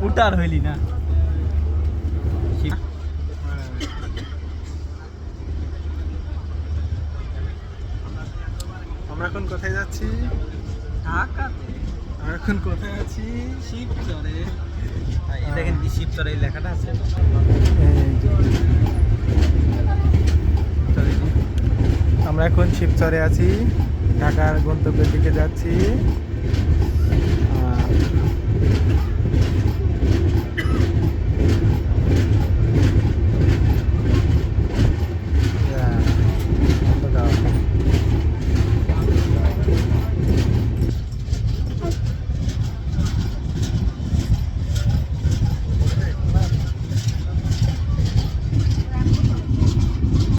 উটার হইলি না। আমরা এখন কোথায় যাচ্ছি? ঢাকাতে। আমরা এখন কোথায় আছি? শিবচরে। দেখেন কি শিবচরে এই লেখাটা আছে। আমরা এখন শিবচরে আছি, ঢাকার গন্তব্যের দিকে যাচ্ছি।